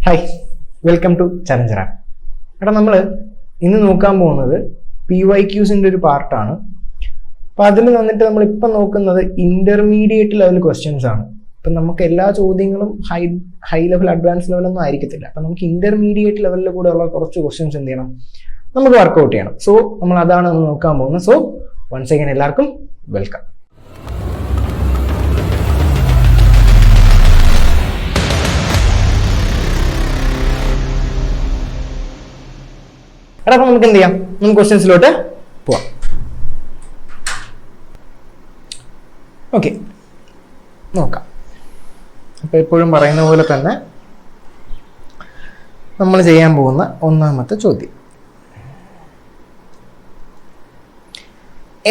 Hi, welcome to challenger app. എടാ, നമ്മൾ ഇന്ന് നോക്കാൻ പോകുന്നത് PYQസിൻ്റെ ഒരു പാർട്ടാണ്. അപ്പോൾ അതിൽ വന്നിട്ട് നമ്മളിപ്പം നോക്കുന്നത് ഇൻ്റർമീഡിയറ്റ് ലെവൽ ക്വസ്റ്റ്യൻസ് ആണ്. ഇപ്പം നമുക്ക് എല്ലാ ചോദ്യങ്ങളും ഹൈ ലെവൽ അഡ്വാൻസ് ലെവലൊന്നും ആയിരിക്കത്തില്ല. അപ്പം നമുക്ക് ഇൻ്റർമീഡിയറ്റ് ലെവലിൽ കൂടെ ഉള്ള കുറച്ച് ക്വസ്റ്റ്യൻസ് എന്ത് ചെയ്യണം, നമുക്ക് വർക്കൗട്ട് ചെയ്യണം. സോ നമ്മൾ അതാണ് നോക്കാൻ പോകുന്നത്. സോ വൺസ് അഗൈൻ എല്ലാവർക്കും വെൽക്കം. എടാ, അപ്പം നമുക്ക് എന്ത് ചെയ്യാം, നമുക്ക് ക്വസ്റ്റ്യൻസിലോട്ട് പോവാം. ഓക്കെ, നോക്കാം. അപ്പോൾ എപ്പോഴും പറയുന്ന പോലെ തന്നെ നമ്മൾ ചെയ്യാൻ പോകുന്ന ഒന്നാമത്തെ ചോദ്യം.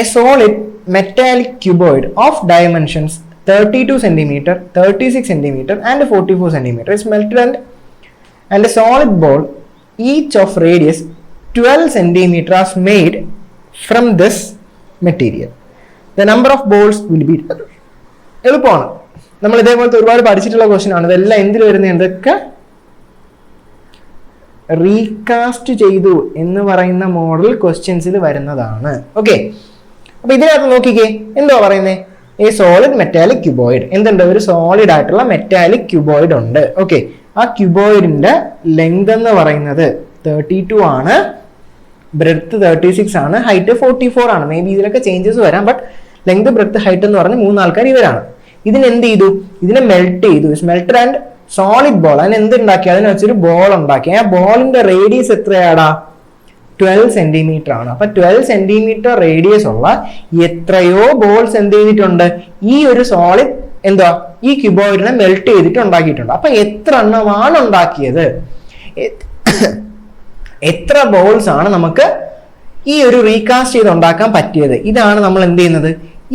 A solid metallic cuboid of dimensions 32 cm, 36 cm and 44 cm is melted and a solid ball each of radius 12 cm is made from this material. The number of balls will be. എളുപ്പമാണ്. നമ്മൾ ഇതേപോലത്തെ ഒരുപാട് പഠിച്ചിട്ടുള്ള question ആണ്. ഇതെല്ലാം എന്തിൽ വരുന്നത്, എന്തൊക്കെ റീകാസ്റ്റ് ചെയ്തു എന്ന് പറയുന്ന മോഡൽ ക്വസ്റ്റ്യൻസിൽ വരുന്നതാണ്. ഓക്കെ, അപ്പൊ ഇതിനകത്ത് നോക്കിക്കേ, എന്തോ പറയുന്നത്, ഈ സോളിഡ് മെറ്റാലിക് ക്യൂബോയിഡ്. എന്തുണ്ട്, ഒരു സോളിഡ് ആയിട്ടുള്ള മെറ്റാലിക് ക്യൂബോയിഡ് ഉണ്ട്. ഓക്കെ, ആ ക്യൂബോയിഡിന്റെ ലെങ്ത് എന്ന് പറയുന്നത് 32 ആണ്, ബ്രെഡ്ത്ത് 36 ആണ്, ഹൈറ്റ് 44 ആണ്. മേ ബി ഇതിലൊക്കെ ചേഞ്ചസ് വരാം, ബട്ട് ലെങ്ത്, ബ്രെഡ്ത്ത്, ഹൈറ്റ് എന്ന് പറഞ്ഞ് 3 ആൾക്കാർ ഇവരാണ്. ഇതിന് എന്ത് ചെയ്തു, ഇതിനെ മെൽറ്റ് ചെയ്തു. Melted and solid ball. അതിന് എന്തുണ്ടാക്കി, അതിനെ വെച്ചൊരു ബോൾ ഉണ്ടാക്കി. ആ ബോളിന്റെ റേഡിയസ് എത്രയാടാ, 12 സെന്റിമീറ്റർ ആണ്. അപ്പൊ 12 സെന്റിമീറ്റർ റേഡിയസ് ഉള്ള എത്രയോ ബോൾസ് എന്ത് ചെയ്തിട്ടുണ്ട്, ഈ ഒരു സോളിഡ് എന്താ ഈ ക്യൂബോയിഡിനെ മെൽറ്റ് ചെയ്തിട്ട് ഉണ്ടാക്കിയിട്ടുണ്ട്. അപ്പൊ എത്ര എണ്ണമാണ് ഉണ്ടാക്കിയത്, എത്ര ബോൾസ് ആണ് നമുക്ക് ഈ ഒരു റീകാസ്റ്റ് ചെയ്ത് ഉണ്ടാക്കാൻ പറ്റിയത്, ഇതാണ് നമ്മൾ എന്ത് ചെയ്യുന്നത്,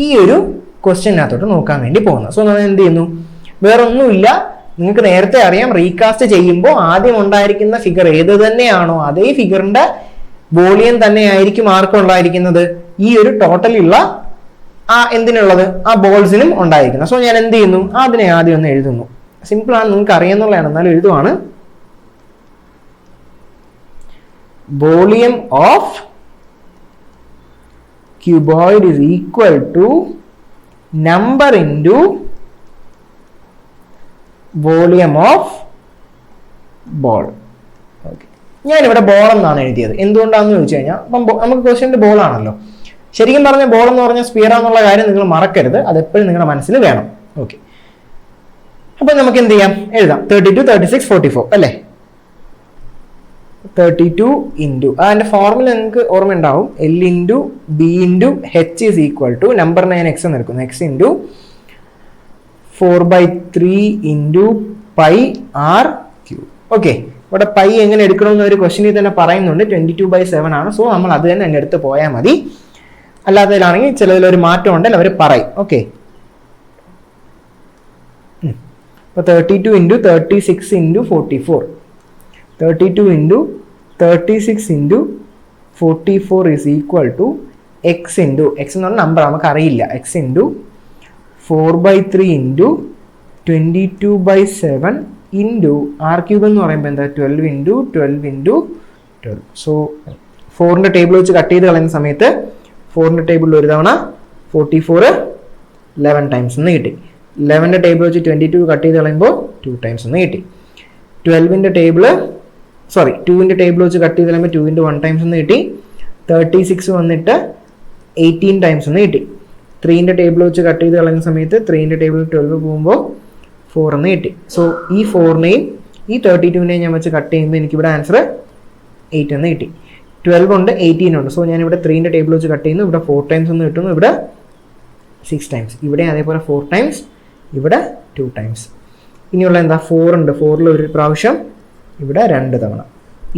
ഈ ഒരു ക്വസ്റ്റ്യനകത്തോട്ട് നോക്കാൻ വേണ്ടി പോകുന്നത്. സോ നമ്മൾ എന്ത് ചെയ്യുന്നു, വേറൊന്നുമില്ല, നിങ്ങൾക്ക് നേരത്തെ അറിയാം, റീകാസ്റ്റ് ചെയ്യുമ്പോൾ ആദ്യം ഉണ്ടായിരിക്കുന്ന ഫിഗർ ഏത് തന്നെയാണോ അതേ ഫിഗറിന്റെ വോളിയം തന്നെ ആയിരിക്കും ആർക്കും ഉണ്ടായിരിക്കുന്നത്, ഈ ഒരു ടോട്ടലുള്ള ആ എന്തിനുള്ളത്, ആ ബോൾസിനും ഉണ്ടായിരിക്കുന്നത്. സോ ഞാൻ എന്ത് ചെയ്യുന്നു, അതിനെ ആദ്യം ഒന്ന് എഴുതുന്നു. സിമ്പിൾ ആണ്, നിങ്ങൾക്ക് അറിയാന്നുള്ളതാണ്, എന്നാലും എഴുതുവാണ്. Volume of cuboid is equal to number into volume of ball. Okay, ഞാനിവിടെ ബോൾ എന്നാണ് എഴുതിയത്. എന്തുകൊണ്ടാണെന്ന് ചോദിച്ചു കഴിഞ്ഞാൽ, അപ്പം നമുക്ക് ക്വസ്റ്റ്യൻ്റെ ബോൾ ആണല്ലോ. ശരിക്കും പറഞ്ഞ ബോൾ എന്ന് പറഞ്ഞാൽ സ്പിയറാന്നുള്ള കാര്യം നിങ്ങൾ മറക്കരുത്, അതെപ്പോഴും നിങ്ങളുടെ മനസ്സിൽ വേണം. ഓക്കെ, അപ്പം നമുക്ക് എന്ത് ചെയ്യാം, എഴുതാം. 32, 36, 44 അല്ലേ. 32 ഇൻറ്റു അതിൻ്റെ ഫോർമുല നിങ്ങൾക്ക് ഓർമ്മ ഉണ്ടാവും, L into B into H is equal to നമ്പറിനെ ഞാൻ എക്സ് എന്ന് എടുക്കുന്നു, X into 4/3 into pi R cube. Okay, ഇവിടെ പൈ എങ്ങനെ എടുക്കണമെന്ന് ഒരു ക്വസ്റ്റ്യനിൽ തന്നെ പറയുന്നുണ്ട്, 22/7 ആണ്. സോ നമ്മൾ അത് തന്നെ അങ്ങ് എടുത്ത് പോയാൽ മതി. അല്ലാത്തതിലാണെങ്കിൽ ചിലതിലൊരു മാറ്റം ഉണ്ടെങ്കിൽ അവർ പറയും. ഓക്കെ, അപ്പോൾ 32 into 36 into 44, 32 into 36 into 44 is equal to x into x എന്ന് പറഞ്ഞ നമ്പർ നമുക്ക് അറിയില്ല, x into 4/3 into 22/7 into r cube എന്ന് പറയുമ്പോൾ എന്താ, 12 ഇൻറ്റു 12 ഇൻറ്റു 12. സോ 4ന്റെ ടേബിൾ വെച്ച് കട്ട് ചെയ്ത് കളയുന്ന സമയത്ത് 4ന്റെ ടേബിളിൽ ഒരു തവണ 44 11 ടൈംസ് എന്ന് കിട്ടി. 11ന്റെ ടേബിൾ വെച്ച് 22 കട്ട് ചെയ്ത് കളയുമ്പോൾ 2 ടൈംസ് എന്ന് കിട്ടി. 2ന്റെ ടേബിൾ വെച്ച് കട്ട് ചെയ്ത് കളയുമ്പോൾ 2 × 1 ടൈംസ് എന്ന് കിട്ടി. 36 വന്നിട്ട് 18 ടൈംസ് എന്ന് കിട്ടി. 3ന്റെ ടേബിൾ വെച്ച് കട്ട് ചെയ്ത് കളയുന്ന സമയത്ത് 3ന്റെ ടേബിൾ 12 പോകുമ്പോൾ 4 എന്ന് കിട്ടി. സോ ഈ 4നെയും ഈ 32നെയും ഞാൻ വെച്ച് കട്ട് ചെയ്യുമ്പോൾ എനിക്കിവിടെ ആൻസർ 8 എന്ന് കിട്ടി. 12 ഉണ്ട്, 18 ഉണ്ട്. സോ ഞാനിവിടെ 3ന്റെ ടേബിൾ വെച്ച് കട്ട് ചെയ്യുന്നു, ഇവിടെ 4 ടൈംസ് എന്ന് കിട്ടുന്നു, ഇവിടെ 6 ടൈംസ്, ഇവിടെ അതേപോലെ 4 ടൈംസ്, ഇവിടെ 2 ടൈംസ്. ഇനിയുള്ള എന്താ, 4 ഉണ്ട്, 4ൽ ഒരു പ്രാവശ്യം, ഇവിടെ 2 തവണ.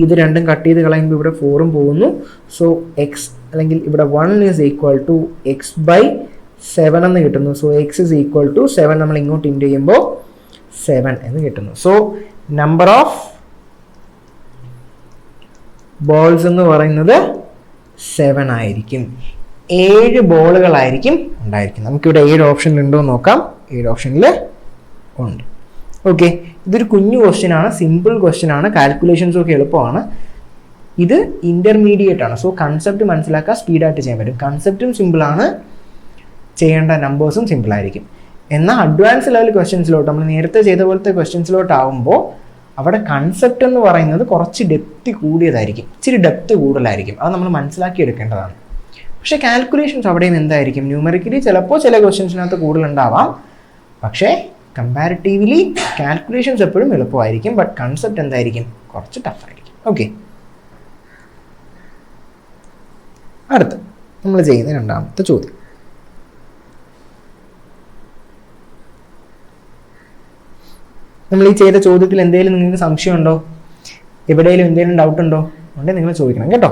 ഇത് രണ്ടും കട്ട് ചെയ്ത് കളയുമ്പോൾ ഇവിടെ 4ഉം പോകുന്നു. സോ എക്സ് അല്ലെങ്കിൽ ഇവിടെ 1 ഈസ് ഈക്വൽ ടു x/7 എന്ന് കിട്ടുന്നു. So x is equal to 7 നമ്മൾ ഇങ്ങോട്ട് ഇൻറ്റു ചെയ്യുമ്പോൾ 7 എന്ന് കിട്ടുന്നു. സോ നമ്പർ ഓഫ് ബോൾസ് എന്ന് പറയുന്നത് 7 ആയിരിക്കും. 7 ബോളുകളായിരിക്കും ഉണ്ടായിരിക്കും. നമുക്കിവിടെ 7 ഓപ്ഷൻ ഉണ്ടോ എന്ന് നോക്കാം. 7 ഓപ്ഷനിൽ ഉണ്ട്. ഓക്കെ, ഇതൊരു കുഞ്ഞു ക്വസ്റ്റ്യൻ ആണ്, സിമ്പിൾ ക്വസ്റ്റ്യൻ ആണ്, കാൽക്കുലേഷൻസും ഒക്കെ എളുപ്പമാണ്. ഇത് ഇന്റർമീഡിയറ്റ് ആണ്. സോ കൺസെപ്റ്റ് മനസ്സിലാക്കാൻ സ്പീഡായിട്ട് ചെയ്യാൻ പറ്റും. കൺസെപ്റ്റും സിമ്പിളാണ്, ചെയ്യേണ്ട നമ്പേഴ്സും സിമ്പിൾ ആയിരിക്കും. എന്നാൽ അഡ്വാൻസ് ലെവൽ ക്വസ്റ്റ്യൻസിലോട്ട്, നമ്മൾ നേരത്തെ ചെയ്ത പോലത്തെ ക്വസ്റ്റ്യൻസിലോട്ടാവുമ്പോൾ അവിടെ കൺസെപ്റ്റ് എന്ന് പറയുന്നത് കുറച്ച് ഡെപ്ത് കൂടിയതായിരിക്കും, ഇച്ചിരി ഡെപ്ത് കൂടുതലായിരിക്കും. അത് നമ്മൾ മനസ്സിലാക്കി എടുക്കേണ്ടതാണ്. പക്ഷേ കാൽക്കുലേഷൻസ് അവിടെയും എന്തായിരിക്കും, ന്യൂമറിക്കലി ചിലപ്പോൾ ചില ക്വസ്റ്റ്യൻസിനകത്ത് കൂടുതലുണ്ടാവാം, പക്ഷേ കമ്പാരിറ്റീവ്ലി കാൽക്കുലേഷൻസ് എപ്പോഴും എളുപ്പമായിരിക്കും. ബട്ട് കൺസെപ്റ്റ് എന്തായിരിക്കും, കുറച്ച് ടഫായിരിക്കും. ഓക്കെ, അടുത്ത് നമ്മൾ ചെയ്യുന്ന രണ്ടാമത്തെ ചോദ്യം. നമ്മൾ ഈ ചെയ്ത ചോദ്യത്തിൽ എന്തെങ്കിലും നിങ്ങൾക്ക് സംശയമുണ്ടോ, എവിടെയെങ്കിലും എന്തെങ്കിലും ഡൗട്ട് ഉണ്ടോ, ഉണ്ടെങ്കിൽ നിങ്ങൾ ചോദിക്കണം കേട്ടോ.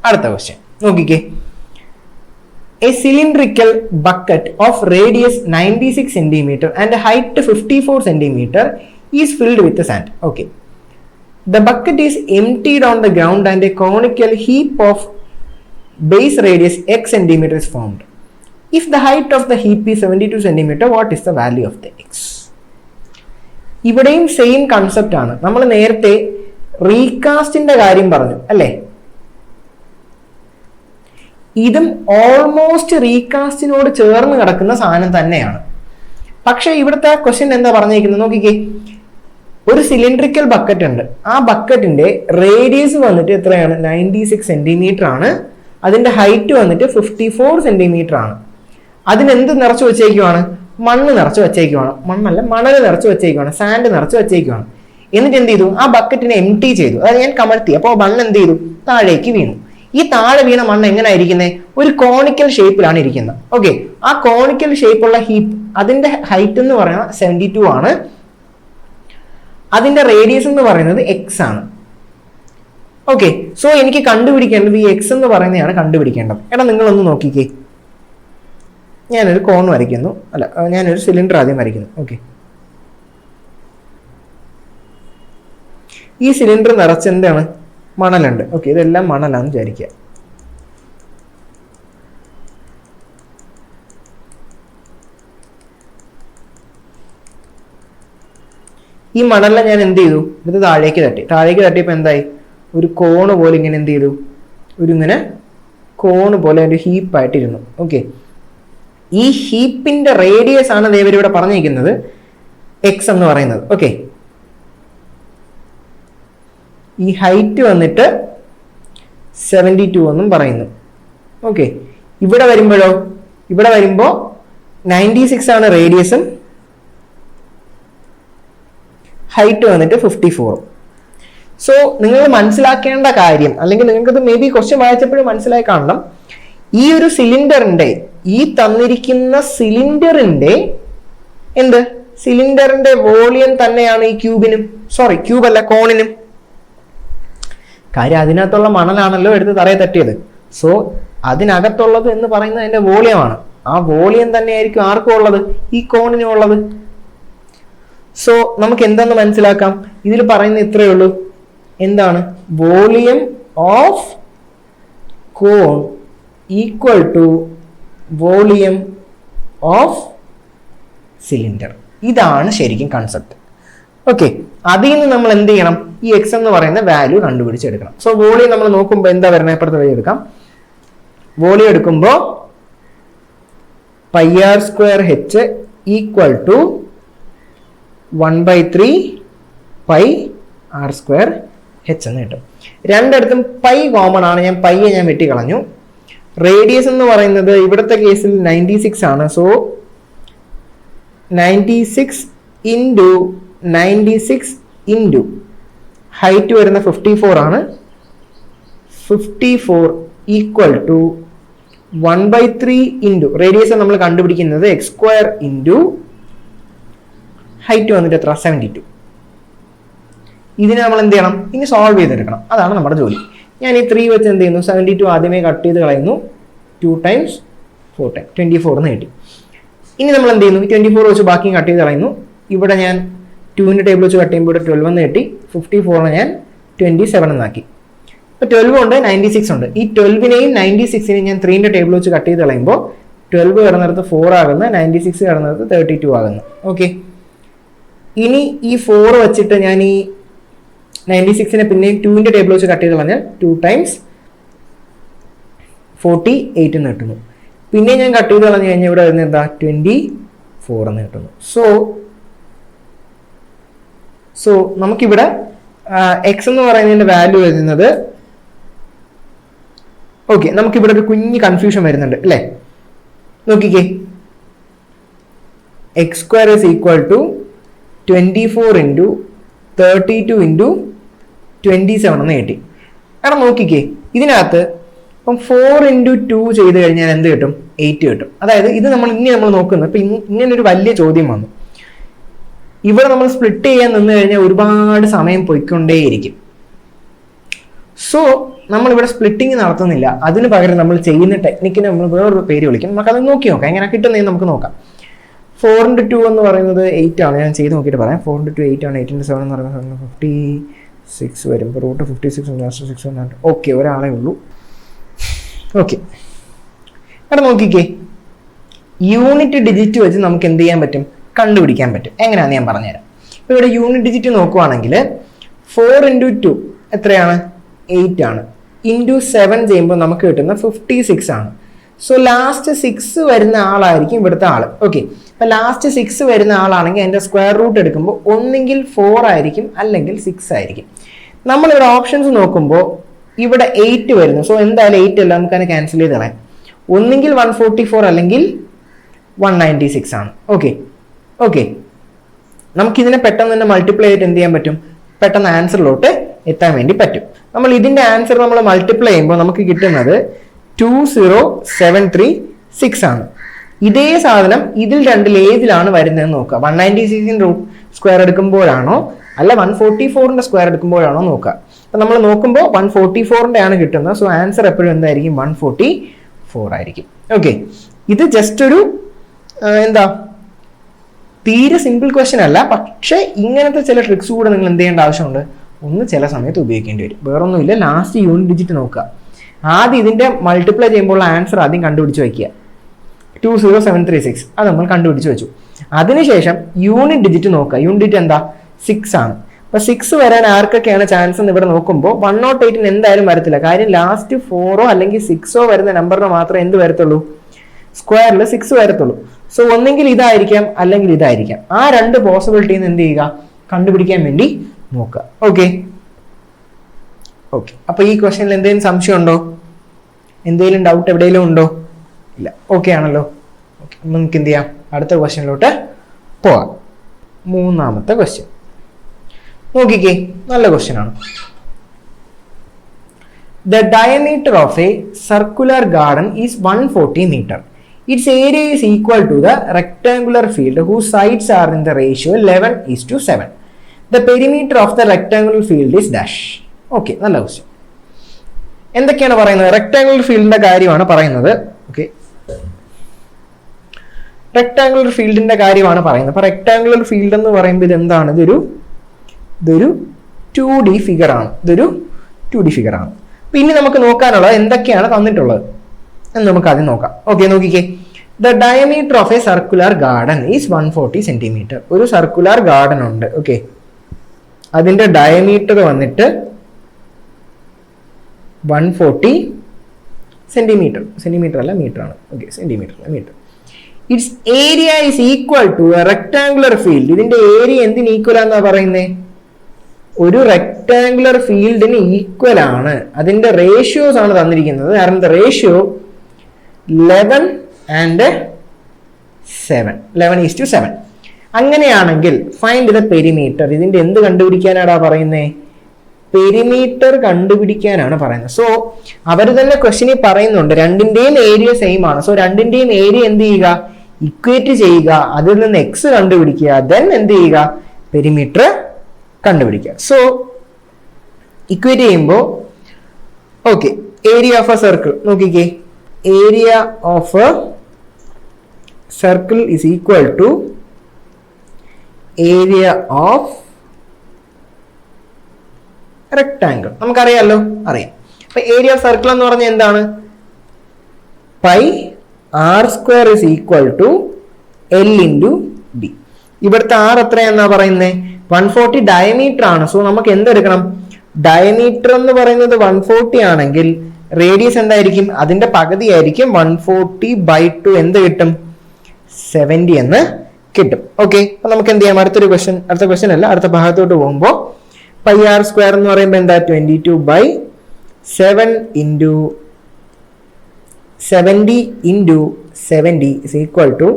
അടുത്ത ക്വസ്റ്റ്യൻ നോക്കിക്കേ. A cylindrical bucket of radius 96 cm and height 54 cm is filled with sand. Okay. The bucket is emptied on the ground and a conical heap of base radius x cm is formed. If the height of the heap is 72 cm, what is the value of the x? ഇവിടെയും same concept ആണ്. നമ്മൾ നേരത്തെ റീകാസ്റ്റിന്റെ കാര്യം പറഞ്ഞു അല്ലേ? ഇതും almost റീകാസ്റ്റിനോട് ചേർന്ന് കിടക്കുന്ന സാധനം തന്നെയാണ്. പക്ഷെ ഇവിടുത്തെ ക്വസ്റ്റ്യൻ എന്താ പറഞ്ഞിരിക്കുന്നത് നോക്കിക്കേ. ഒരു സിലിണ്ടറിക്കൽ ബക്കറ്റ് ഉണ്ട്. ആ ബക്കറ്റിന്റെ റേഡിയസ് വന്നിട്ട് എത്രയാണ്, 96 സെന്റിമീറ്റർ ആണ്. അതിന്റെ ഹൈറ്റ് വന്നിട്ട് 54 സെന്റിമീറ്റർ ആണ്. അതിനെന്ത് നിറച്ചു വെച്ചേക്കുവാണ്, മണ്ണ് നിറച്ചു വെച്ചേക്കുവാണ്. മണ്ണല്ല, മണൽ നിറച്ചു വെച്ചേക്കുവാണ്, സാൻഡ് നിറച്ചു വെച്ചേക്കുവാണ്. എന്നിട്ട് എന്ത് ചെയ്തു, ആ ബക്കറ്റിനെ എംപ്റ്റി ചെയ്തു. അതായത് ഞാൻ കമഴ്ത്തി, അപ്പോൾ മണ്ണ് എന്ത് ചെയ്തു, താഴേക്ക് വീണു. ഈ താഴെ വീണ മണ്ണ് എങ്ങനെയാണ് ഇരിക്കുന്നത്, ഒരു കോണിക്കൽ ഷേപ്പിലാണ് ഇരിക്കുന്നത്. ഓക്കെ, ആ കോണിക്കൽ ഷേപ്പുള്ള ഹീപ്പ്, അതിന്റെ ഹൈറ്റ് എന്ന് പറയുന്നത് 72 ആണ്. അതിന്റെ റേഡിയസ് എന്ന് പറയുന്നത് എക്സ് ആണ്. ഓക്കെ, സോ എനിക്ക് കണ്ടുപിടിക്കേണ്ടത് ഈ എക്സ് എന്ന് പറയുന്നതാണ് കണ്ടുപിടിക്കേണ്ടത്. എടാ നിങ്ങളൊന്ന് നോക്കിക്കേ, ഞാനൊരു കോൺ വരയ്ക്കുന്നു, അല്ല ഞാനൊരു സിലിണ്ടർ ആദ്യം വരയ്ക്കുന്നു. ഓക്കെ, ഈ സിലിണ്ടർ നിറച്ച് എന്താണ്, മണലുണ്ട്. ഓക്കെ, ഇതെല്ലാം മണലാന്ന് വിചാരിക്കുക. ഈ മണലിനെ ഞാൻ എന്ത് ചെയ്തു, ഇത് താഴേക്ക് തട്ടിയപ്പോൾ എന്തായി, ഒരു കോണ് പോലെ ഇങ്ങനെ എന്ത് ചെയ്തു, ഇങ്ങനെ കോണ് പോലെ ഒരു ഹീപ്പായിട്ടിരുന്നു. ഓക്കെ, ഈ ഹീപ്പിന്റെ റേഡിയസ് ആണ് ഇവരിവിടെ പറഞ്ഞിരിക്കുന്നത് എക്സ് എന്ന് പറയുന്നത്. ഓക്കെ, ഈ ഹൈറ്റ് വന്നിട്ട് 72 എന്നും പറയുന്നു. ഓക്കെ, ഇവിടെ വരുമ്പോൾ 96 ആണ് റേഡിയസും ഹൈറ്റ് വന്നിട്ട് 54. സോ നിങ്ങൾ മനസ്സിലാക്കേണ്ട കാര്യം, അല്ലെങ്കിൽ നിങ്ങൾക്കത് മേ ബി ക്വസ്റ്റ്യൻ വായിച്ചപ്പോഴും മനസ്സിലായി കാണണം, ഈ ഒരു സിലിണ്ടറിന്റെ, ഈ തന്നിരിക്കുന്ന സിലിണ്ടറിന്റെ സിലിണ്ടറിന്റെ വോളിയം തന്നെയാണ് ഈ ക്യൂബിനും, ക്യൂബല്ല കോണിനും. കാര്യം അതിനകത്തുള്ള മണലാണല്ലോ എടുത്ത് തറയെ തട്ടിയത്. സോ അതിനകത്തുള്ളത് എന്ന് പറയുന്നത് അതിന്റെ വോളിയമാണ്. ആ വോളിയം തന്നെയായിരിക്കും ആർക്കും ഉള്ളത്, ഈ കോണിനും ഉള്ളത്. സോ നമുക്ക് എന്തെന്ന് മനസ്സിലാക്കാം, ഇതിൽ പറയുന്ന ഇത്രയേ ഉള്ളൂ, എന്താണ്, volume of cone equal to volume of cylinder. ഇതാണ് ശരിക്കും കൺസെപ്റ്റ്. ഓക്കെ, അതിൽ നിന്ന് നമ്മൾ എന്ത് ചെയ്യണം, ഈ എക്സ് എന്ന് പറയുന്ന വാല്യൂ കണ്ടുപിടിച്ചെടുക്കണം. സോ വോളിയം നമ്മൾ നോക്കുമ്പോൾ എന്താ വരുന്നത്, അപ്പുറത്ത് വഴി എടുക്കാം. വോളിയം എടുക്കുമ്പോൾ πr² h equal to 1/3 πr² h എന്ന് കിട്ടും. രണ്ടിടത്തും പൈ കോമൺ ആണ്, ഞാൻ പൈയെ വെട്ടിക്കളഞ്ഞു. റേഡിയസ് എന്ന് പറയുന്നത് ഇവിടുത്തെ കേസിൽ 96 ആണ്. സോ 96 ഇൻറ്റു 96 ഇൻറ്റു ഹൈറ്റ് വരുന്ന 54 ആണ്. 54 ഈക്വൽ ടു 1/3 ഇൻറ്റു റേഡിയസ് നമ്മൾ കണ്ടുപിടിക്കുന്നത് x² ഇൻറ്റു ഹൈറ്റ് വന്നിട്ട് എത്ര, 72. ഇതിനെ നമ്മൾ എന്ത് ചെയ്യണം, ഇനി സോൾവ് ചെയ്തെടുക്കണം. അതാണ് നമ്മുടെ ജോലി. ഞാൻ ഈ 3 വെച്ച് എന്ത് ചെയ്യുന്നു, 72 ആദ്യമേ കട്ട് ചെയ്ത് കളയുന്നു. 2 × 4 × 24 എന്ന് കിട്ടി. ഇനി നമ്മൾ എന്ത് ചെയ്യുന്നു, 24 വെച്ച് ബാക്കി കട്ട് ചെയ്ത് കളയുന്നു. ഇവിടെ ഞാൻ 2ന്റെ ടേബിൾ വെച്ച് കട്ട് ചെയ്യുമ്പോൾ 12 എന്ന് കിട്ടി. 54 ഞാൻ 27 എന്നാക്കി. ഇപ്പോൾ 12 ഉണ്ട്, 96 ഉണ്ട്. ഈ 12നെയും 96നെയും ഞാൻ 3ന്റെ ടേബിൾ വെച്ച് കട്ട് ചെയ്ത് കളയുമ്പോൾ 12 കിടന്നിടത്ത് 4 ആകുന്നു, 96 കിടന്നിടത്ത് 32 ആകുന്നു. ഓക്കെ, ഇനി ഈ 4 വെച്ചിട്ട് ഞാൻ ഈ 96നെ പിന്നെയും 2ന്റെ ടേബിൾ വെച്ച് കട്ട് ചെയ്ത് കളഞ്ഞാൽ 2 ടൈംസ് 48 എന്ന് കിട്ടുന്നു. പിന്നെ ഞാൻ കട്ട് ചെയ്ത് കളഞ്ഞു കഴിഞ്ഞാൽ ഇവിടെ വരുന്നത് എന്താ, 24 എന്ന് കിട്ടുന്നു. സോ നമുക്കിവിടെ എക്സ് എന്ന് പറയുന്നതിന്റെ വാല്യൂ വരുന്നത്, ഓക്കെ, നമുക്കിവിടെ ഒരു കുഞ്ഞ് കൺഫ്യൂഷൻ വരുന്നുണ്ട് അല്ലേ. നോക്കിക്കേ, x square is equal to 24 into 32 into 27 എന്ന് കിട്ടി. കാരണം നോക്കിക്കേ, ഇതിനകത്ത് ഇപ്പം 4 ഇൻറ്റു 2 ചെയ്ത് കഴിഞ്ഞാൽ എന്ത് കിട്ടും, 8 കിട്ടും. അതായത് ഇത് നമ്മൾ നോക്കുന്നത് ഇപ്പം ഇങ്ങനൊരു വലിയ ചോദ്യം വന്നു. ഇവിടെ നമ്മൾ സ്പ്ലിറ്റ് ചെയ്യാൻ നിന്ന് കഴിഞ്ഞാൽ ഒരുപാട് സമയം പോയിക്കൊണ്ടേയിരിക്കും. സോ നമ്മളിവിടെ സ്പ്ലിറ്റിങ് നടത്തുന്നില്ല. അതിന് പകരം നമ്മൾ ചെയ്യുന്ന ടെക്നിക്കിന് നമ്മൾ വേറൊരു പേര് വിളിക്കും. നമുക്കത് നോക്കി നോക്കാം, എങ്ങനെ കിട്ടുന്നതെന്ന് നമുക്ക് നോക്കാം. 4 ഇൻറ്റു 2 എന്ന് പറയുന്നത് 8 ആണ്. ഞാൻ ചെയ്ത് നോക്കിയിട്ട് പറയാം. 4 ഇൻറ്റു 2 8 ആണ്. 8 ഇൻറ്റു 7 എന്ന് പറയുന്നത് 56 വരും. ഇപ്പോൾ റൂട്ട് 56 6 ഓക്കെ, ഒരാളെ ഉള്ളൂ. ഓക്കെ, അവിടെ നോക്കിക്കേ, യൂണിറ്റ് ഡിജിറ്റ് വെച്ച് നമുക്ക് എന്ത് ചെയ്യാൻ പറ്റും, കണ്ടുപിടിക്കാൻ പറ്റും. എങ്ങനെയാണെന്ന് ഞാൻ പറഞ്ഞുതരാം. ഇപ്പോൾ ഇവിടെ യൂണിറ്റ് ഡിജിറ്റ് നോക്കുവാണെങ്കിൽ 4 ഇൻറ്റു 2 എത്രയാണ്, 8 ആണ്. ഇൻറ്റു 7 ചെയ്യുമ്പോൾ നമുക്ക് കിട്ടുന്ന 56 ആണ്. സോ ലാസ്റ്റ് 6 വരുന്ന ആളായിരിക്കും ഇവിടുത്തെ ആൾ. ഓക്കെ, അപ്പം ലാസ്റ്റ് 6 വരുന്ന ആളാണെങ്കിൽ അതിൻ്റെ സ്ക്വയർ റൂട്ട് എടുക്കുമ്പോൾ ഒന്നെങ്കിൽ 4 ആയിരിക്കും അല്ലെങ്കിൽ 6 ആയിരിക്കും. നമ്മളിവിടെ ഓപ്ഷൻസ് നോക്കുമ്പോൾ ഇവിടെ 8 വരുന്നു. സോ എന്തായാലും 8 അല്ല, നമുക്കതിനെ ക്യാൻസൽ ചെയ്ത് കളയാം. ഒന്നെങ്കിൽ 144 അല്ലെങ്കിൽ 196 ആണ്. ഓക്കെ, നമുക്കിതിനെ പെട്ടെന്ന് തന്നെ മൾട്ടിപ്ലൈ ചെയ്തിട്ട് എന്ത് ചെയ്യാൻ പറ്റും, പെട്ടെന്ന് ആൻസറിലോട്ട് എത്താൻ വേണ്ടി പറ്റും. നമ്മൾ ഇതിന്റെ ആൻസർ നമ്മൾ മൾട്ടിപ്ലൈ ചെയ്യുമ്പോൾ നമുക്ക് കിട്ടുന്നത് 20736 ആണ്. ഇതേ സാധനം ഇതിൽ രണ്ടിൽ ഏതിലാണ് വരുന്നതെന്ന് നോക്കുക. 196 സ്ക്വയർ എടുക്കുമ്പോഴാണോ അല്ല 144ന്റെ സ്ക്വയർ എടുക്കുമ്പോഴാണോ നോക്കുക. അപ്പൊ നമ്മൾ നോക്കുമ്പോൾ 144ന്റെ ആണ് കിട്ടുന്നത്. സോ ആൻസർ എപ്പോഴും എന്തായിരിക്കും, 144 ആയിരിക്കും. ഓക്കെ, ഇത് ജസ്റ്റ് ഒരു എന്താ, തീരെ സിമ്പിൾ ക്വസ്റ്റ്യൻ അല്ല. പക്ഷെ ഇങ്ങനത്തെ ചില ട്രിക്സ് കൂടെ നിങ്ങൾ എന്ത് ചെയ്യേണ്ട ആവശ്യമുണ്ട്, ഒന്ന് ചില സമയത്ത് ഉപയോഗിക്കേണ്ടി വരും. വേറൊന്നുമില്ല, ലാസ്റ്റ് യൂണിറ്റ് ഡിജിറ്റ് നോക്കുക. ആദ്യം ഇതിന്റെ മൾട്ടിപ്ലൈ ചെയ്യുമ്പോൾ ആൻസർ ആദ്യം കണ്ടുപിടിച്ച് വയ്ക്കുക. 20736 അത് നമ്മൾ കണ്ടുപിടിച്ച് വെച്ചു. അതിനുശേഷം യൂണിറ്റ് ഡിജിറ്റ് നോക്കുക. യൂണിറ്റ് ഡിജിറ്റ് എന്താ, 6 ആണ്. അപ്പൊ 6 വരാൻ ആർക്കൊക്കെയാണ് ചാൻസ് എന്ന് ഇവിടെ നോക്കുമ്പോൾ 108 എന്തായാലും വരത്തില്ല. കാര്യം ലാസ്റ്റ് 4 അല്ലെങ്കിൽ 6 വരുന്ന നമ്പറിന് മാത്രമേ എന്ത് വരത്തുള്ളൂ, സ്ക്വയറിൽ 6 വരത്തുള്ളൂ. സോ ഒന്നെങ്കിൽ ഇതായിരിക്കാം അല്ലെങ്കിൽ ഇതായിരിക്കാം. ആ രണ്ട് പോസിബിലിറ്റിന്ന് എന്ത് ചെയ്യുക, കണ്ടുപിടിക്കാൻ വേണ്ടി നോക്കുക. ഓക്കെ, അപ്പൊ ഈ ക്വസ്റ്റ്യനിൽ എന്തെങ്കിലും സംശയം ഉണ്ടോ, എന്തെങ്കിലും ഡൗട്ട് എവിടെയെങ്കിലും ഉണ്ടോ? ഇല്ല, ഓക്കെ ആണല്ലോ. ഓക്കെ, നമുക്ക് എന്ത് ചെയ്യാം, അടുത്ത ക്വസ്റ്റ്യനിലോട്ട് പോവാം. മൂന്നാമത്തെ ക്വസ്റ്റ്യൻ നോക്കിക്കേ, നല്ല ക്വസ്റ്റ്യൻ ആണ്. The diameter of a circular garden is 140 meter. Its area is equal to the rectangular field whose sides are in the ratio 11:7. The perimeter of the rectangular field is dash. Okay, നല്ല question. എന്തൊക്കെയാണ് പറയുന്നത്, rectangular ഫീൽഡിന്റെ കാര്യമാണ് പറയുന്നത്. Okay, rectangular ഫീൽഡിന്റെ കാര്യമാണ് പറയുന്നത്. അപ്പൊ റെക്ടാങ്കുലർ ഫീൽഡ് എന്ന് പറയുമ്പോൾ ഇതെന്താണ്, ഇതൊരു 2D ഫിഗർ ആണ്. പിന്നെ നമുക്ക് നോക്കാനുള്ളത് എന്തൊക്കെയാണ് തന്നിട്ടുള്ളത് എന്ന് നമുക്ക് ആദ്യം നോക്കാം. ഓക്കെ, നോക്കിക്കേ, the diameter of a circular garden is 140 centimetre. ഒരു സർക്കുലർ ഗാർഡൻ ഉണ്ട്. ഓക്കെ, അതിന്റെ ഡയമീറ്റർ വന്നിട്ട് 140 സെന്റിമീറ്റർ അല്ല മീറ്റർ ആണ്. ഓക്കെ, സെന്റിമീറ്റർ അല്ല metre. Its area is equal to a rectangular field. ഇതിന്റെ ഏരിയ എന്തിന് ഈക്വൽ ആണെന്നാ പറയുന്നത്, ഒരു റെക്ടാങ്കുലർ ഫീൽഡിന് ഈക്വൽ ആണ്. അതിന്റെ റേഷ്യോസ് ആണ് തന്നിരിക്കുന്നത്. കാരണം റേഷ്യോ 11:7. അങ്ങനെയാണെങ്കിൽ ഫൈൻഡ് ദ പെരിമീറ്റർ. ഇതിന്റെ എന്ത് കണ്ടുപിടിക്കാനാടാ പറയുന്നത്, പെരിമീറ്റർ കണ്ടുപിടിക്കാനാണ് പറയുന്നത്. സോ അവർ തന്നെ ക്വസ്റ്റ്യനിൽ പറയുന്നുണ്ട് രണ്ടിന്റെയും ഏരിയ സെയിം ആണ്. സോ രണ്ടിന്റെയും ഏരിയ എന്ത് ചെയ്യുക, ഇക്വേറ്റ് ചെയ്യുക, അതിൽ നിന്ന് എക്സ് കണ്ടുപിടിക്കുക, ദെൻ എന്ത് ചെയ്യുക, പെരിമീറ്റർ കണ്ടുപിടിക്കുക. സോ ഇക്വേറ്റ് ചെയ്യുമ്പോൾ okay, area of a circle നോക്കിക്കേ, area of a circle is equal to area of rectangle. നമുക്കറിയാമല്ലോ, അറിയാം. അപ്പൊ ഏരിയ ഓഫ് സർക്കിൾ എന്ന് പറഞ്ഞാൽ എന്താണ്, π R square is equal to L into D. ഇവിടുത്തെ ആർ എത്രയാണെന്നാ പറയുന്നത്? 140 ഡയമീറ്റർ ആണ്. സോ നമുക്ക് എന്തെടുക്കണം? ഡയമീറ്റർ എന്ന് പറയുന്നത് 140 ആണെങ്കിൽ റേഡിയസ് എന്തായിരിക്കും? അതിന്റെ പകുതി ആയിരിക്കും. 140/2 എന്ത് കിട്ടും? 70 എന്ന് കിട്ടും. ഓക്കെ, അപ്പൊ നമുക്ക് എന്ത് ചെയ്യാം? അടുത്ത ക്വസ്റ്റ്യൻ അല്ല, അടുത്ത ഭാഗത്തോട്ട് പോകുമ്പോൾ പൈ ആർ സ്ക്വയർ എന്ന് പറയുമ്പോൾ എന്താ? 22/7 into 70 into 70 is equal to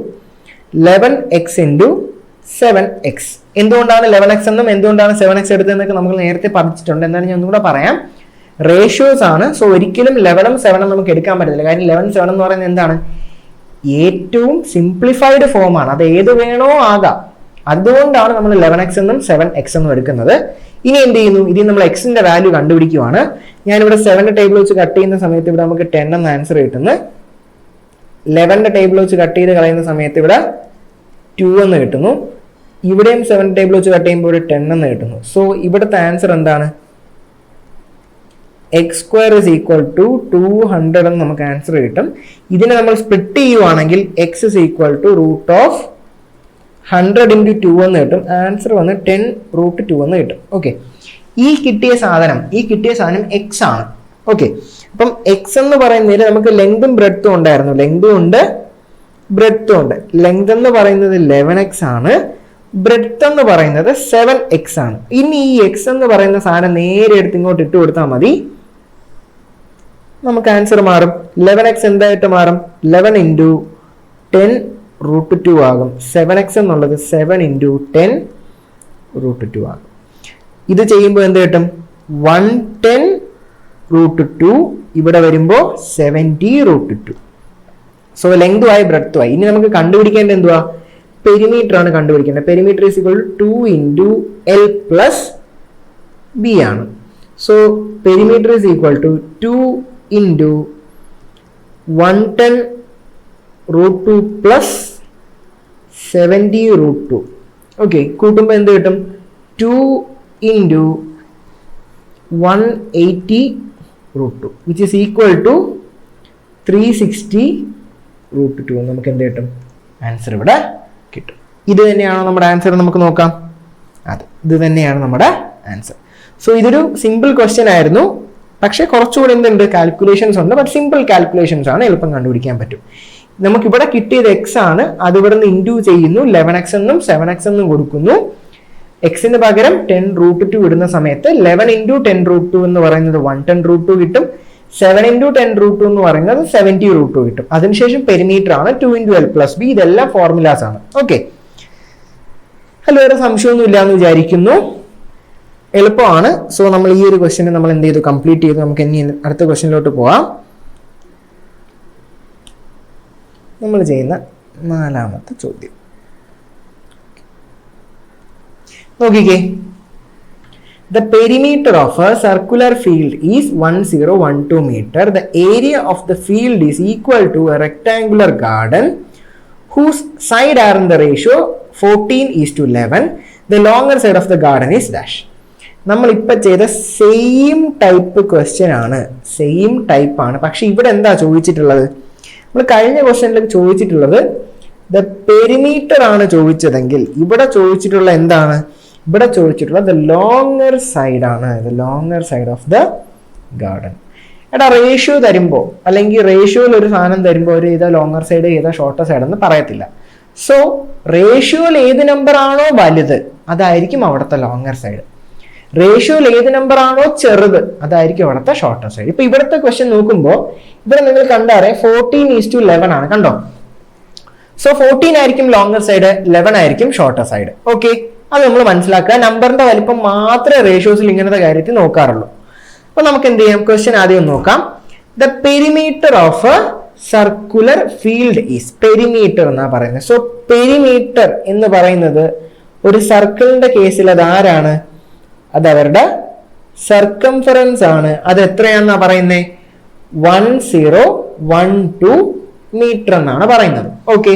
11x into 7x. എന്തുകൊണ്ടാണ് 11x എന്നും എന്തുകൊണ്ടാണ് 7x എടുത്തതെന്നൊക്കെ നമുക്ക് നേരത്തെ പഠിച്ചിട്ടുണ്ട്. എന്നാലും ഞാൻ ഒന്നുകൂടെ പറയാം. റേഷ്യോസ് ആണ്. സോ ഒരിക്കലും 11 7 നമുക്ക് എടുക്കാൻ പറ്റില്ല. കാര്യം 11 7 എന്ന് പറയുന്നത് എന്താണ്? ഏറ്റവും സിംപ്ലിഫൈഡ് ഫോം ആണ്. അത് ഏത് വേണോ ആകാം. അതുകൊണ്ടാണ് നമ്മൾ 11x എന്നും 7x എന്നും എടുക്കുന്നത്. ഇനി എന്ത് ചെയ്യുന്നു? ഇതിൽ നമ്മൾ എക്സിന്റെ വാല്യൂ കണ്ടുപിടിക്കുവാണ്. ഞാനിവിടെ 7 ടേബിൾ വെച്ച് കട്ട് ചെയ്യുന്ന സമയത്ത് ഇവിടെ നമുക്ക് 10 എന്ന ആൻസർ കിട്ടുന്നു. 11 ടേബിൾ വെച്ച് കട്ട് ചെയ്ത് കളയുന്ന സമയത്ത് ഇവിടെ 2 എന്ന് കിട്ടുന്നു. ഇവിടെയും 7 ടേബിൾ വെച്ച് കട്ട് ചെയ്യുമ്പോൾ ഇവിടെ 10 എന്ന് കിട്ടുന്നു. സോ ഇവിടുത്തെ ആൻസർ എന്താണ്? X square is equal to 200 എന്ന് നമുക്ക് ആൻസർ കിട്ടും. ഇതിനെ നമ്മൾ സ്പ്ലിറ്റ് ചെയ്യുവാണെങ്കിൽ x is equal to √100 into 2 എന്ന് കിട്ടും. ആൻസർ വന്ന് 10√2 എന്ന് കിട്ടും. ഓക്കെ, ഈ കിട്ടിയ സാധനം എക്സ് ആണ്. ഓക്കെ, അപ്പം എക്സ് എന്ന് പറയുന്നതിൽ നമുക്ക് ലെങ്തും ബ്രെഡ്ത്തും ഉണ്ടായിരുന്നു. ലെങ്തും ഉണ്ട്, ബ്രെഡ്ത്തും ഉണ്ട്. ലെങ്ത് എന്ന് പറയുന്നത് 11x ആണ്, ബ്രെഡ്ത്ത് എന്ന് പറയുന്നത് 7x ആണ്. ഇനി ഈ എക്സ് എന്ന് പറയുന്ന സാധനം നേരെ എടുത്ത് ഇങ്ങോട്ട് ഇട്ട് കൊടുത്താൽ മതി, നമുക്ക് ആൻസർ മാറും. 11x എന്തായിട്ട് മാറും? 11 ഇൻറ്റു 10√2 ആകും. 7x എന്നുള്ളത് 7 ഇൻറ്റു 10√2 ആകും. ഇത് ചെയ്യുമ്പോൾ എന്ത് കിട്ടും? 110√2 ഇവിടെ വരുമ്പോൾ 70√2. സോ ലെങ്തുമായി ബ്രെഡ്ത്തുമായി. ഇനി നമുക്ക് കണ്ടുപിടിക്കേണ്ടത് എന്തുവാ? പെരിമീറ്റർ ആണ് കണ്ടുപിടിക്കേണ്ടത്. Perimeter is equal to 2 into L plus B ആണ്. So perimeter is equal to 2 into 110√2 plus 70√2. Okay, കൂട്ടുമ്പോൾ എന്ത് കിട്ടും? 2 into 180√2 which is equal to 360√2. നമുക്ക് എന്ത് കിട്ടും? ആൻസർ ഇവിടെ കിട്ടും. ഇത് തന്നെയാണോ നമ്മുടെ ആൻസർ? നമുക്ക് നോക്കാം. അതെ, ഇത് തന്നെയാണ് നമ്മുടെ ആൻസർ. സോ ഇതൊരു സിമ്പിൾ ക്വസ്റ്റ്യൻ ആയിരുന്നു. പക്ഷെ കുറച്ചുകൂടി എന്തുണ്ട്? കാൽക്കുലേഷൻസ് ഉണ്ട്. ബട്ട് സിമ്പിൾ കാൽക്കുലേഷൻസ് ആണ്, എളുപ്പം കണ്ടുപിടിക്കാൻ പറ്റും. നമുക്കിവിടെ കിട്ടിയത് എക്സ് ആണ്. അത് ഇവിടെ നിന്ന് ഇൻറ്റു ചെയ്യുന്നു. 11x എന്നും 7x എന്നും കൊടുക്കുന്നു. എക്സിന് പകരം 10√2 ഇടുന്ന സമയത്ത് 11 ഇൻറ്റു 10√2 എന്ന് പറയുന്നത് 110√2 കിട്ടും. 7 ഇൻറ്റു 10√2 എന്ന് പറയുന്നത് 70√2 കിട്ടും. അതിനുശേഷം പെരിമീറ്റർ ആണ് 2 ഇൻറ്റു എൽ പ്ലസ് ബി. ഇതെല്ലാം ഫോർമുലാസ് ആണ്. ഓക്കെ, അതിൽ വേറെ സംശയമൊന്നും ഇല്ല എന്ന് വിചാരിക്കുന്നു. എളുപ്പമാണ്. സോ നമ്മൾ ഈ ഒരു ക്വസ്റ്റ്യൻ നമ്മൾ എന്ത് ചെയ്തു? കംപ്ലീറ്റ് ചെയ്തു. നമുക്ക് ഇനി അടുത്ത ക്വസ്റ്റ്യനിലോട്ട് പോവാം. നമ്മൾ ചെയ്യുന്ന 4ാമത്തെ ചോദ്യം നോക്കിക്കേ. The perimeter of a circular field is 1012 meter. The area of the field is equal to a rectangular garden whose side are in the ratio 14:11. The longer side of the garden is dash. നമ്മൾ ഇപ്പം ചെയ്ത same type question ആണ്. Same type ആണ്. പക്ഷെ ഇവിടെ എന്താ ചോദിച്ചിട്ടുള്ളത്? നമ്മൾ കഴിഞ്ഞ ക്വസ്റ്റ്യനിലേക്ക് ചോദിച്ചിട്ടുള്ളത് ദ പെരിമീറ്റർ ആണ് ചോദിച്ചതെങ്കിൽ ഇവിടെ ചോദിച്ചിട്ടുള്ള എന്താണ്? ഇവിടെ ചോദിച്ചിട്ടുള്ളത് ദ ലോങ്ങർ സൈഡ് ആണ്. The longer side of the garden. എടാ റേഷ്യോ തരുമ്പോൾ അല്ലെങ്കിൽ റേഷ്യോയിൽ ഒരു സാധനം തരുമ്പോൾ ഒരു ഏതാ ലോങ്ങർ സൈഡ് ഏതാ ഷോർട്ടർ സൈഡ് എന്ന് പറയത്തില്ല. സോ റേഷ്യോയിൽ ഏത് നമ്പർ ആണോ വലുത് അതായിരിക്കും അവിടുത്തെ ലോങ്ങർ സൈഡ്. റേഷ്യോയിൽ ഏത് നമ്പർ ആണോ ചെറുത് അതായിരിക്കും അവിടുത്തെ ഷോർട്ടർ സൈഡ്. ഇപ്പൊ ഇവിടുത്തെ ക്വസ്റ്റ്യൻ നോക്കുമ്പോൾ ഇവിടെ നിങ്ങൾ കണ്ടറിയാം 14:11 ആണ്. കണ്ടോ? സോ 14 ആയിരിക്കും ലോങ്ങർ സൈഡ്, 11 ആയിരിക്കും ഷോർട്ടർ സൈഡ്. ഓക്കെ, അത് നമ്മൾ മനസ്സിലാക്കുക. നമ്പറിന്റെ വലിപ്പം മാത്രമേ റേഷ്യോസിൽ ഇങ്ങനത്തെ കാര്യത്തിൽ നോക്കാറുള്ളൂ. അപ്പൊ നമുക്ക് എന്ത് ചെയ്യാം? ക്വസ്റ്റ്യൻ ആദ്യം നോക്കാം. The perimeter of a circular field is. Perimeter എന്നാ പറയുന്നത്. സോ പെരിമീറ്റർ എന്ന് പറയുന്നത് ഒരു സർക്കിളിന്റെ കേസിൽ അത് ആരാണ്? അത് അവരുടെ സർക്കംഫറൻസ് ആണ്. അത് എത്രയാണെന്നാ പറയുന്നത്? 1012 മീറ്റർ എന്നാണ് പറയുന്നത്. Okay,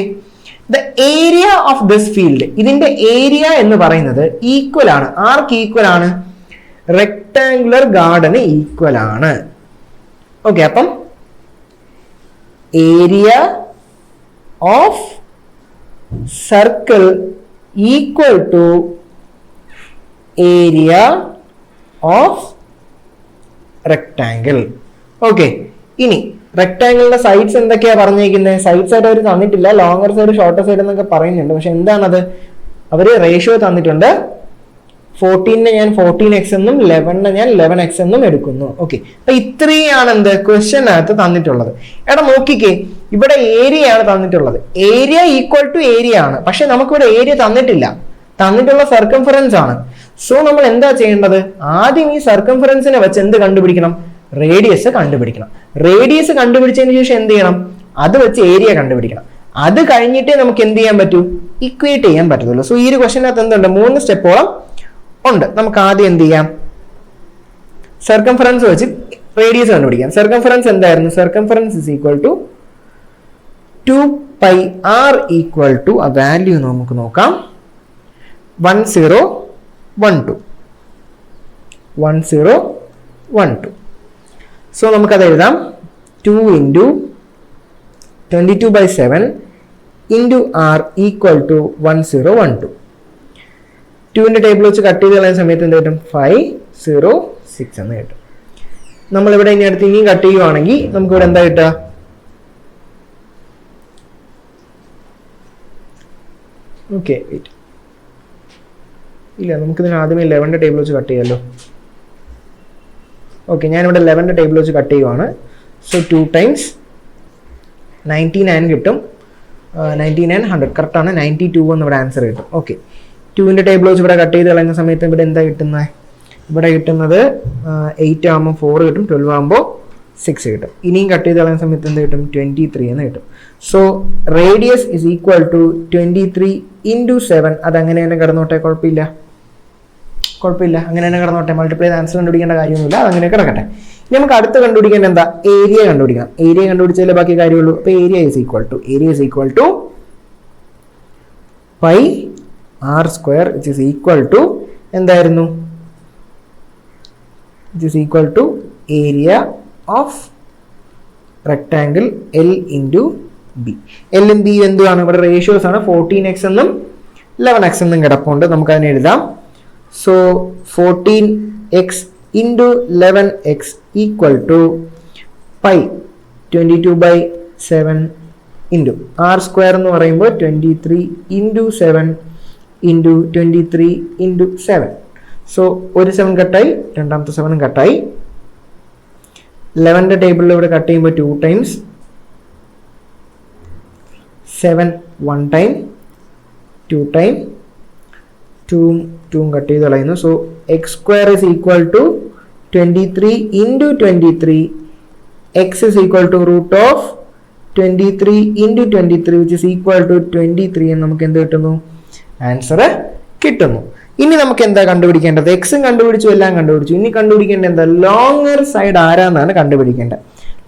the area of this field. ഇതിന്റെ ഏരിയ എന്ന് പറയുന്നത് ഈക്വൽ ആണ്. ആർക്ക് ഈക്വൽ ആണ്? റെക്ടാങ്കുലർ ഗാർഡന് ഈക്വൽ ആണ്. ഓക്കെ, അപ്പം area of circle equal to area of rectangle. Okay, ഇനി റെക്ടാങ്കിളിന്റെ സൈഡ്സ് എന്തൊക്കെയാ പറഞ്ഞേക്കുന്നത്? സൈഡ് സൈഡ് അവർ തന്നിട്ടില്ല, ലോങ്ങർ സൈഡ് ഷോർട്ടർ സൈഡ് എന്നൊക്കെ പറയുന്നുണ്ട്. പക്ഷെ എന്താണത്? അവര് റേഷ്യോ തന്നിട്ടുണ്ട്. 14 ഞാൻ 14x എന്നും 11 ഞാൻ 11x എന്നും എടുക്കുന്നു. ഓക്കെ, അപ്പൊ ഇത്രയാണ് എന്ത് ക്വസ്റ്റ്യനകത്ത് തന്നിട്ടുള്ളത്. എടാ നോക്കിക്കേ, ഇവിടെ ഏരിയ ആണ് തന്നിട്ടുള്ളത്. ഏരിയ ഈക്വൽ ടു ഏരിയ ആണ്, പക്ഷെ നമുക്കിവിടെ ഏരിയ തന്നിട്ടില്ല, തന്നിട്ടുള്ള സർക്കംഫറൻസ് ആണ്. സോ നമ്മൾ എന്താ ചെയ്യേണ്ടത്? ആദ്യം ഈ സർക്കംഫറൻസിനെ വെച്ച് എന്ത് കണ്ടുപിടിക്കണം? റേഡിയസ് കണ്ടുപിടിക്കണം. റേഡിയസ് കണ്ടുപിടിച്ചതിന് ശേഷം എന്ത് ചെയ്യണം? അത് വെച്ച് ഏരിയ കണ്ടുപിടിക്കണം. അത് കഴിഞ്ഞിട്ടേ നമുക്ക് എന്ത് ചെയ്യാൻ പറ്റൂ? ഇക്വേറ്റ് ചെയ്യാൻ പറ്റത്തുള്ളൂ. സോ ഈ ഒരു ക്വസ്റ്റ്യനകത്ത് എന്തുണ്ട്? 3 സ്റ്റെപ്പോളം ഉണ്ട്. നമുക്ക് ആദ്യം എന്ത് ചെയ്യാം? സർക്കംഫറൻസ് വെച്ച് റേഡിയസ് കണ്ടുപിടിക്കാം. സർക്കംഫറൻസ് എന്തായിരുന്നു? Circumference is equal to 2πr equal to ആ വാല്യൂ നമുക്ക് നോക്കാം. 1012. സോ നമുക്കത് എഴുതാം. 2 × 22/7 ഇൻറ്റു r ഈക്വൽ ടു 1012. 2ന്റെ ടേബിൾ വെച്ച് കട്ട് ചെയ്ത് കളയുന്ന സമയത്ത് എന്ത് കിട്ടും? 506 എന്ന് കിട്ടും. നമ്മളിവിടെ ഇനി അടുത്ത് ഇനിയും കട്ട് ചെയ്യുവാണെങ്കിൽ നമുക്കിവിടെ എന്താ കിട്ടുക? ഓക്കെ, ഇല്ല, നമുക്കിതിന് ആദ്യമേ 11ന്റെ ടേബിൾ വെച്ച് കട്ട് ചെയ്യാമല്ലോ. ഓക്കെ, ഞാനിവിടെ 11ന്റെ ടേബിൾ വെച്ച് കട്ട് ചെയ്യുവാണ്. സോ 2 × 99 കിട്ടും. 99 100 കറക്റ്റാണ്. 92 എന്ന് ഇവിടെ ആൻസർ കിട്ടും. ഓക്കെ, 2ന്റെ ടേബിൾ വെച്ച് ഇവിടെ കട്ട് ചെയ്ത് കളയുന്ന സമയത്ത് ഇവിടെ എന്താ കിട്ടുന്നത്? ഇവിടെ കിട്ടുന്നത് 8 ആകുമ്പോൾ 4 കിട്ടും, 12 ആകുമ്പോൾ 6 കിട്ടും. ഇനിയും കട്ട് ചെയ്ത് കളയുന്ന സമയത്ത് എന്ത് കിട്ടും? 23 എന്ന് കിട്ടും. So radius is equal to 23 × 7. അതങ്ങനെ തന്നെ കിടന്നോട്ടെ, കുഴപ്പമില്ല. അങ്ങനെ തന്നെ കിടന്നോട്ടെ. മൾട്ടിപ്ലൈ ആൻസർ കണ്ടുപിടിക്കേണ്ട കാര്യമൊന്നുമില്ല, അതങ്ങനെ കിടക്കട്ടെ. ഇനി നമുക്ക് അടുത്ത് കണ്ടുപിടിക്കേണ്ട എന്താ? ഏരിയ കണ്ടുപിടിക്കണം. ഏരിയ കണ്ടുപിടിച്ചാലേ ബാക്കി കാര്യമുള്ളൂ. അപ്പോൾ area is equal to πr² which is equal to എന്തായിരുന്നു? which is equal to area of rectangle L × B. L ഉം B എന്തുവാണ്? ഇവിടെ റേഷ്യോസ് ആണ്. 14x എന്നും 11x എന്നും കിടപ്പുണ്ട്. നമുക്ക് അതിനെ എഴുതാം. So 14x × 11x equal to π22/7 into r² എന്ന് പറയുമ്പോൾ 23 × 7 ഇൻറ്റു 23 × 7. സോ ഒരു 7 കട്ടായി, രണ്ടാമത്തെ 7 കട്ടായി. 11ന്റെ ടേബിളിൽ ഇവിടെ കട്ട് ചെയ്യുമ്പോൾ 2 × 7 1 ടൈം, 2 ടൈം, 2 കട്ട് ചെയ്ത് കളയുന്നു. So x² is equal to 23 × 23. x is equal to root of 23 × 23 which is equal to 23 എന്ന് നമുക്ക് എന്ത് കിട്ടുന്നു? ആൻസർ കിട്ടുന്നു. ഇനി നമുക്ക് എന്താ കണ്ടുപിടിക്കേണ്ടത്? എക്സും കണ്ടുപിടിച്ചു, എല്ലാം കണ്ടുപിടിച്ചു. ഇനി കണ്ടുപിടിക്കേണ്ടത് എന്താ? ലോങ്ങർ സൈഡ് ആരാന്നാണ് കണ്ടുപിടിക്കേണ്ടത്.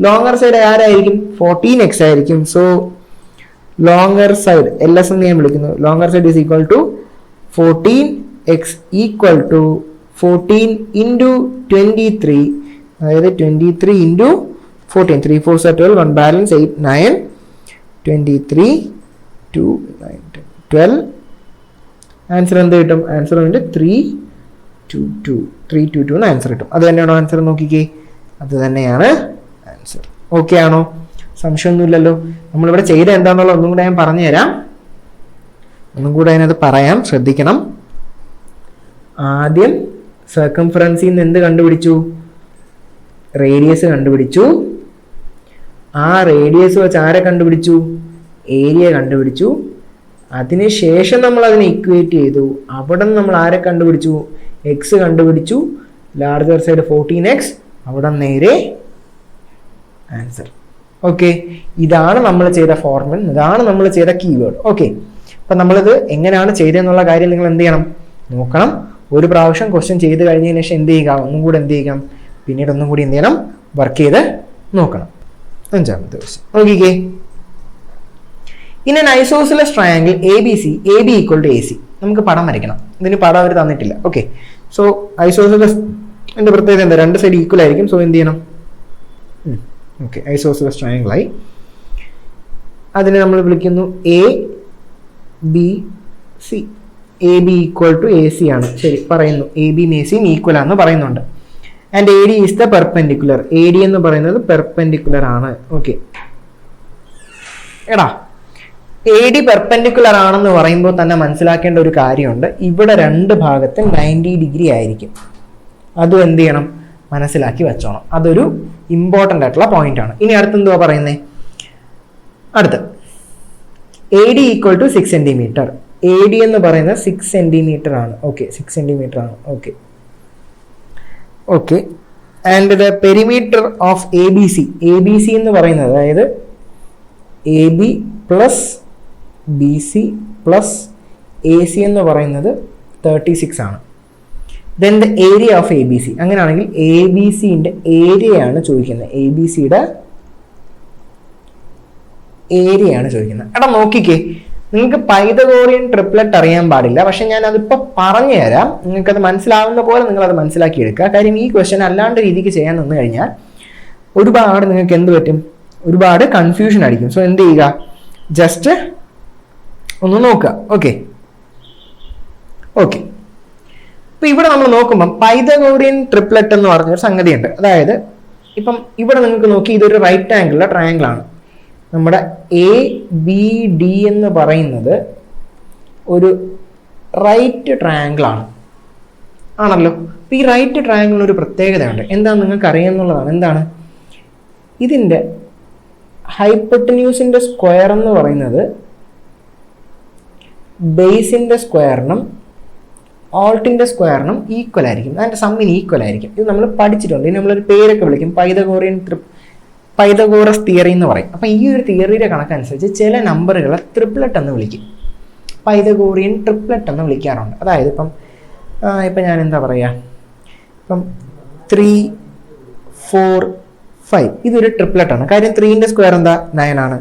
ലോങ്ങർ സൈഡ് ആരായിരിക്കും? 14x ആയിരിക്കും. സോ ലോങ്ങർ സൈഡ് LS എന്ന് ഞാൻ വിളിക്കുന്നു. Longer side is equal to 14x equal to 14 × 23, അതായത് 23 × 14. 3 4s are 12, 1 balance 8 9 23 2 9 12. ആൻസർ എന്ത് കിട്ടും? ആൻസർ വന്നിട്ട് 322 എന്ന് ആൻസർ കിട്ടും. അത് തന്നെയാണോ ആൻസർ? നോക്കിക്കേ, അത് തന്നെയാണ് ആൻസർ. ഓക്കെ ആണോ? സംശയമൊന്നുമില്ലല്ലോ. നമ്മളിവിടെ ചെയ്ത എന്താണെന്നുള്ള ഒന്നും കൂടെ ഞാൻ പറഞ്ഞു തരാം. ഒന്നും കൂടെ അതിനകത്ത് പറയാം, ശ്രദ്ധിക്കണം. ആദ്യം സർക്കംഫറൻസിൽ നിന്ന് എന്ത് കണ്ടുപിടിച്ചു? റേഡിയസ് കണ്ടുപിടിച്ചു. ആ റേഡിയസ് വെച്ച് ആരെ കണ്ടുപിടിച്ചു? ഏരിയ കണ്ടുപിടിച്ചു. അതിനുശേഷം നമ്മൾ അതിനെ ഇക്വേറ്റ് ചെയ്തു. അവിടെ നിന്ന് നമ്മൾ ആരെ കണ്ടുപിടിച്ചു? എക്സ് കണ്ടുപിടിച്ചു. ലാർജർ സൈഡ് 14x, അവിടെ നേരെ ആൻസർ. ഓക്കെ, ഇതാണ് നമ്മൾ ചെയ്ത ഫോർമുല, ഇതാണ് നമ്മൾ ചെയ്ത കീവേഡ്. ഓക്കെ, അപ്പം നമ്മളിത് എങ്ങനെയാണ് ചെയ്തതെന്നുള്ള കാര്യം നിങ്ങൾ എന്ത് ചെയ്യണം? നോക്കണം. ഒരു പ്രാവശ്യം ക്വസ്റ്റ്യൻ ചെയ്ത് കഴിഞ്ഞതിന് ശേഷം എന്ത് ചെയ്യുക? ഒന്നും കൂടെ എന്ത് ചെയ്യണം? പിന്നീട് ഒന്നും കൂടി എന്ത് ചെയ്യണം? വർക്ക് ചെയ്ത് നോക്കണം. 5ാമത്തെ ക്വസ്റ്റ്യൻ നോക്കിക്കേ. In an isosceles triangle ABC, AB ഈക്വൽ ടു AC. നമുക്ക് പടം വരയ്ക്കണം. ഇതിന് പടം അവർ തന്നിട്ടില്ല. ഓക്കെ, സോ ഐസോസിലസ് എൻ്റെ പ്രത്യേകത എന്താ? 2 സൈഡ് ഈക്വൽ ആയിരിക്കും. സോ എന്ത് ചെയ്യണം? ഓക്കെ, ഐസോസിലസ് ട്രയാങ്കിൾ ആയി. അതിനെ നമ്മൾ വിളിക്കുന്നു A B C. A B equal to A C ആണ്. ശരി, പറയുന്നു എ ബിയും എ സിയും ഈക്വൽ ആണെന്ന് പറയുന്നുണ്ട്. And A D is the perpendicular. A D എന്ന് പറയുന്നത് പെർപെൻഡിക്കുലർ ആണ്. ഓക്കെ എടാ, എ ഡി പെർപെൻഡിക്കുലർ ആണെന്ന് പറയുമ്പോൾ തന്നെ മനസ്സിലാക്കേണ്ട ഒരു കാര്യമുണ്ട്. ഇവിടെ രണ്ട് ഭാഗത്തും 90 ഡിഗ്രി ആയിരിക്കും. അതും എന്ത് ചെയ്യണം, മനസ്സിലാക്കി വെച്ചോണം. അതൊരു ഇമ്പോർട്ടൻ്റ് ആയിട്ടുള്ള പോയിന്റ് ആണ്. ഇനി അടുത്ത് എന്തുവാ പറയുന്നത്? അടുത്ത് A D equal to 6 centimetre. A D എന്ന് പറയുന്നത് 6 സെന്റിമീറ്റർ ആണ്. ഓക്കെ, 6 സെന്റിമീറ്റർ ആണ്. Okay okay and the perimeter of A B C. A B C എന്ന് പറയുന്നത്, അതായത് A B plus B C plus A C എന്ന് പറയുന്നത് 36 ആണ്. Then the area of A B C. അങ്ങനെയാണെങ്കിൽ എ ബി സിന്റെ ഏരിയയാണ് ചോദിക്കുന്നത്. എ ബി സിയുടെ ഏരിയയാണ് ചോദിക്കുന്നത്. എടാ നോക്കിക്കേ, നിങ്ങൾക്ക് പൈതഗോറിയൻ ട്രിപ്ലറ്റ് അറിയാൻ പാടില്ല, പക്ഷെ ഞാൻ അതിപ്പോൾ പറഞ്ഞു തരാം. നിങ്ങൾക്കത് മനസ്സിലാവുന്ന പോലെ നിങ്ങളത് മനസ്സിലാക്കി എടുക്കുക. കാര്യം ഈ ക്വസ്റ്റ്യൻ അല്ലാണ്ട് രീതിക്ക് ചെയ്യാൻ നിന്ന് കഴിഞ്ഞാൽ ഒരുപാട് നിങ്ങൾക്ക് എന്ത് പറ്റും, ഒരുപാട് കൺഫ്യൂഷൻ അടിക്കും. സോ എന്ത് ചെയ്യുക, ജസ്റ്റ് ഒന്ന് നോക്കുക. ഓക്കെ ഓക്കെ ഇപ്പൊ ഇവിടെ നമ്മൾ നോക്കുമ്പോൾ പൈതഗോറിയൻ ട്രിപ്ലറ്റ് എന്ന് പറഞ്ഞൊരു സംഗതിയുണ്ട്. അതായത് ഇപ്പം ഇവിടെ നിങ്ങൾക്ക് നോക്കി, ഇതൊരു റൈറ്റ് ആംഗിളിലെ ട്രയാങ്കിൾ ആണ്. നമ്മുടെ എ ബി ഡി എന്ന് പറയുന്നത് ഒരു റൈറ്റ് ട്രയാങ്കിൾ ആണ്, ആണല്ലോ. അപ്പൊ ഈ റൈറ്റ് ട്രയാങ്കിളിന് ഒരു പ്രത്യേകതയുണ്ട്. എന്താണെന്ന് നിങ്ങൾക്ക് അറിയാമെന്നുള്ളതാണ്. എന്താണ്? ഇതിൻ്റെ ഹൈപ്പോട്ടന്യൂസിന്റെ സ്ക്വയർ എന്ന് പറയുന്നത് ബേസിന്റെ സ്ക്വയറിനും ഓൾട്ടിന്റെ സ്ക്വയറിനും ഈക്വൽ ആയിരിക്കും. അതിന്റെ സമ്മിന് ഈക്വൽ ആയിരിക്കും. ഇത് നമ്മൾ പഠിച്ചിട്ടുണ്ട്. ഇത് നമ്മളൊരു പേരൊക്കെ വിളിക്കും, പൈതഗോറസ് തിയറി എന്ന് പറയും. അപ്പം ഈ ഒരു തിയറിയുടെ കണക്കനുസരിച്ച് ചില നമ്പറുകളെ ട്രിപ്ലറ്റ് എന്ന് വിളിക്കും. പൈതഗോറിയൻ ട്രിപ്ലറ്റ് എന്ന് വിളിക്കാറുണ്ട്. അതായത് ഇപ്പം ഞാൻ എന്താ പറയുക, ഇപ്പം 3, 4, 5 ഇതൊരു ട്രിപ്ലറ്റ് ആണ്. കാര്യം 3ന്റെ സ്ക്വയർ എന്താ 9 ആണ്,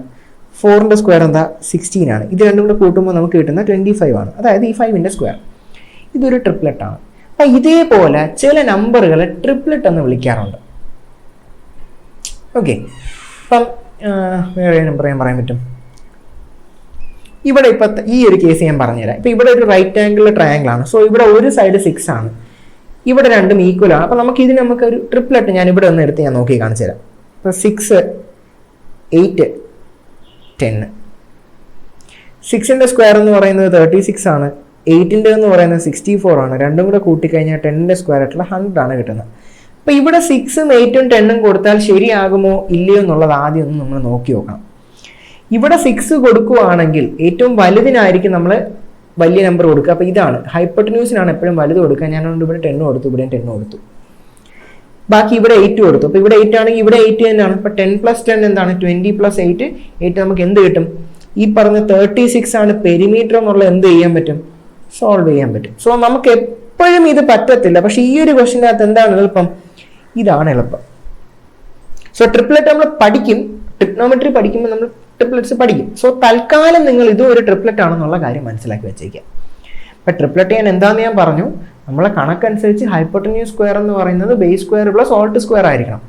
4ന്റെ സ്ക്വയർ എന്താ 16 ആണ്. ഇത് രണ്ടും കൂടെ കൂട്ടുമ്പോൾ നമുക്ക് കിട്ടുന്ന 25 ആണ്. അതായത് ഈ 5ന്റെ സ്ക്വയർ. ഇതൊരു ട്രിപ്ലറ്റ് ആണ്. അപ്പം ഇതേപോലെ ചില നമ്പറുകളെ ട്രിപ്ലറ്റ് എന്ന് വിളിക്കാറുണ്ട്. ഓക്കെ, ഇപ്പം വേറെ നമ്പർ ഞാൻ പറയാൻ പറ്റും. ഇവിടെ ഇപ്പം ഈ ഒരു കേസ് ഞാൻ പറഞ്ഞുതരാം. ഇപ്പം ഇവിടെ ഒരു റൈറ്റ് ആംഗിൾ ട്രയാങ്കിൾ ആണ്. സോ ഇവിടെ ഒരു സൈഡ് 6 ആണ്, ഇവിടെ രണ്ടും ഈക്വൽ ആണ്. അപ്പം നമുക്ക് ഒരു ട്രിപ്ലറ്റ് ഞാൻ ഇവിടെ ഒന്ന് എടുത്ത് ഞാൻ നോക്കി കാണിച്ചു തരാം. ഇപ്പം 6, 8, 10. 6ന്റെ സ്ക്വയർ എന്ന് പറയുന്നത് 36 ആണ്. 8ന്റെ എന്ന് പറയുന്നത് 64 ആണ്. രണ്ടും കൂടെ കൂട്ടിക്കഴിഞ്ഞാൽ 10ന്റെ സ്ക്വയർ ആയിട്ടുള്ള 100 ആണ് കിട്ടുന്നത്. അപ്പൊ ഇവിടെ 6ഉം 8ഉം 10ഉം കൊടുത്താൽ ശരിയാകുമോ ഇല്ലയോ എന്നുള്ളത് ആദ്യം ഒന്ന് നമ്മൾ നോക്കി നോക്കണം. ഇവിടെ 6 കൊടുക്കുകയാണെങ്കിൽ ഏറ്റവും വലുതിനായിരിക്കും നമ്മൾ വലിയ നമ്പർ കൊടുക്കുക. അപ്പൊ ഇതാണ് ഹൈപ്പോട്ടന്യൂസിനാണ് എപ്പോഴും വലുത് കൊടുക്കുക. ഞാൻ ഇവിടെ 10 കൊടുത്തു, ഇവിടെ 10 കൊടുത്തു, ബാക്കി ഇവിടെ 8 കൊടുത്തു. അപ്പൊ ഇവിടെ 8 ആണെങ്കിൽ ഇവിടെ 8 തന്നെയാണ്. അപ്പൊ 10 + 10 എന്താണ് 20 + 8 നമുക്ക് എന്ത് കിട്ടും? ഈ പറഞ്ഞ 36 ആണ് പെരിമീറ്റർ എന്നുള്ള എന്ത് ചെയ്യാൻ പറ്റും, സോൾവ് ചെയ്യാൻ പറ്റും. സോ നമുക്ക് എപ്പോഴും ഇത് പറ്റത്തില്ല, പക്ഷെ ഈ ഒരു ക്വസ്റ്റിനകത്ത് എന്താണ് എളുപ്പം, ഇതാണ് എളുപ്പം. സോ ട്രിപ്ലറ്റ് നമ്മൾ പഠിക്കും, ട്രിഗ്നോമെട്രി പഠിക്കുമ്പോൾ നമ്മൾ ട്രിപ്ലറ്റ്സ് പഠിക്കും. സോ തൽക്കാലം നിങ്ങൾ ഇതും ഒരു ട്രിപ്ലറ്റ് ആണെന്നുള്ള കാര്യം മനസ്സിലാക്കി വെച്ചേക്കുക. അപ്പൊ ട്രിപ്ലറ്റ് ചെയ്യാൻ എന്താണെന്ന് ഞാൻ പറഞ്ഞു. നമ്മളെ കണക്കനുസരിച്ച് ഹൈപ്പോട്ടന്യൂസ് സ്ക്വയർ എന്ന് പറയുന്നത് base square plus Alt square ആയിരിക്കണം.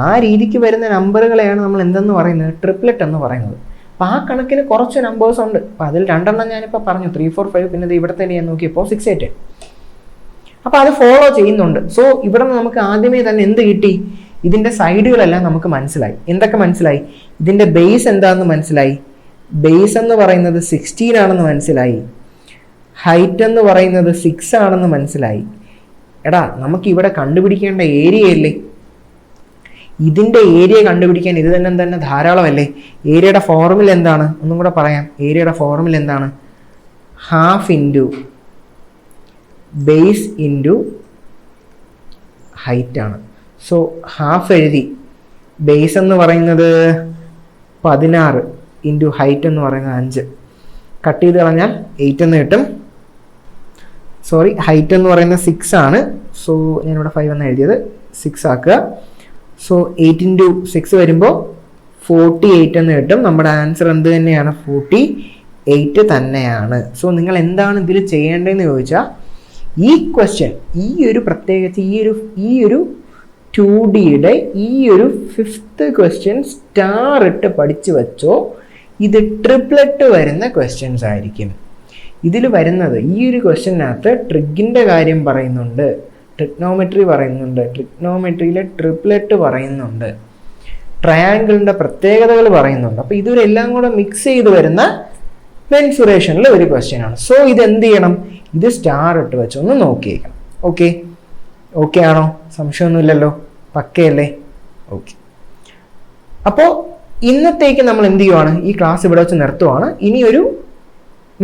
ആ രീതിക്ക് വരുന്ന നമ്പറുകളെയാണ് നമ്മൾ എന്തെന്ന് പറയുന്നത്, ട്രിപ്ലറ്റ് എന്ന് പറയുന്നത്. അപ്പം ആ കണക്കിന് കുറച്ച് നമ്പേഴ്സ് ഉണ്ട്. അപ്പം അതിൽ 2 ഞാനിപ്പോൾ പറഞ്ഞു, 3, 4, 5. പിന്നെ ഇവിടെ തന്നെ ഞാൻ നോക്കിയപ്പോൾ 6, 8. അപ്പോൾ അത് ഫോളോ ചെയ്യുന്നുണ്ട്. സോ ഇവിടെ നമുക്ക് ആദ്യമേ തന്നെ എന്ത് കിട്ടി, ഇതിൻ്റെ സൈഡുകളെല്ലാം നമുക്ക് മനസ്സിലായി. എന്തൊക്കെ മനസ്സിലായി? ഇതിൻ്റെ ബേസ് എന്താണെന്ന് മനസ്സിലായി. ബേസ് എന്ന് പറയുന്നത് 16 ആണെന്ന് മനസ്സിലായി. ഹൈറ്റ് എന്ന് പറയുന്നത് 6 ആണെന്ന് മനസ്സിലായി. എടാ നമുക്ക് ഇവിടെ കണ്ടുപിടിക്കേണ്ട ഏരിയ അല്ലേ, ഇതിൻ്റെ ഏരിയ കണ്ടുപിടിക്കാൻ ഇത് തന്നെ ധാരാളമല്ലേ. ഏരിയയുടെ ഫോർമുല എന്താണ്, ഒന്നും കൂടെ പറയാം. ഏരിയയുടെ ഫോർമുല എന്താണ്, half into base into height ആണ്. സോ ഹാഫ് എഴുതി, ബേസ് എന്ന് പറയുന്നത് 16 ഇൻറ്റു ഹൈറ്റ് എന്ന് പറയുന്നത് 5. കട്ട് ചെയ്ത് കളഞ്ഞാൽ 8 എന്ന് കിട്ടും. സോറി, ഹൈറ്റ് എന്ന് പറയുന്നത് 6 ആണ്. സോ ഞാനിവിടെ 5 എന്ന് എഴുതിയത്, 6 ആക്കുക. സോ 8 ഇൻറ്റു 6 വരുമ്പോൾ 48 എന്ന് കിട്ടും. നമ്മുടെ ആൻസർ എന്ത് തന്നെയാണ്, 48 തന്നെയാണ്. സോ നിങ്ങൾ എന്താണ് ഇതിൽ ചെയ്യേണ്ടതെന്ന് ചോദിച്ചാൽ, ഈ ക്വസ്റ്റ്യൻ, പ്രത്യേകിച്ച് ഈ ഒരു 2Dയുടെ ഈ ഒരു 5th ക്വസ്റ്റ്യൻ സ്റ്റാർ ഇട്ട് പഠിച്ചു വെച്ചോ. ഇത് ട്രിപ്ലെറ്റ് വരുന്ന ക്വസ്റ്റ്യൻസ് ആയിരിക്കും. ഇതിൽ വരുന്നത് ഈ ഒരു ക്വസ്റ്റ്യനകത്ത് ട്രിഗിൻ്റെ കാര്യം പറയുന്നുണ്ട്, ട്രിഗ്നോമെട്രി പറയുന്നുണ്ട്, ട്രിഗ്നോമെട്രിയിലെ ട്രിപ്ലെറ്റ് പറയുന്നുണ്ട്, ട്രയാങ്കിളിൻ്റെ പ്രത്യേകതകൾ പറയുന്നുണ്ട്. അപ്പോൾ ഇതുവരെല്ലാം കൂടെ മിക്സ് ചെയ്ത് വരുന്ന മെൻസുറേഷനിൽ ഒരു ക്വസ്റ്റ്യൻ ആണ്. സോ ഇത് എന്ത് ചെയ്യണം, ഇത് സ്റ്റാർ ഇട്ട് വെച്ചൊന്ന് നോക്കിയേക്കണം. ഓക്കെ, ഓക്കെ ആണോ? സംശയമൊന്നുമില്ലല്ലോ, പക്കയല്ലേ? ഓക്കെ. അപ്പോൾ ഇന്നത്തേക്ക് നമ്മൾ എന്ത് ചെയ്യുവാണ്, ഈ ക്ലാസ് ഇവിടെ വെച്ച് നിർത്തുവാണ്. ഇനി ഒരു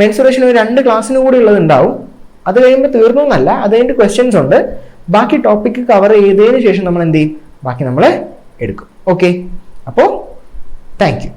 മെൻസുറേഷൻ ഒരു 2 ക്ലാസ്സിന് കൂടി ഉള്ളത് ഉണ്ടാവും. അത് കഴിയുമ്പോൾ തീർന്നു എന്നല്ല, അത് കഴിഞ്ഞിട്ട് ക്വസ്റ്റ്യൻസ് ഉണ്ട്. ബാക്കി ടോപ്പിക്ക് കവർ ചെയ്തതിന് ശേഷം നമ്മൾ എന്ത് ചെയ്യും, ബാക്കി നമ്മൾ എടുക്കും. ഓക്കെ, അപ്പോൾ താങ്ക് യു.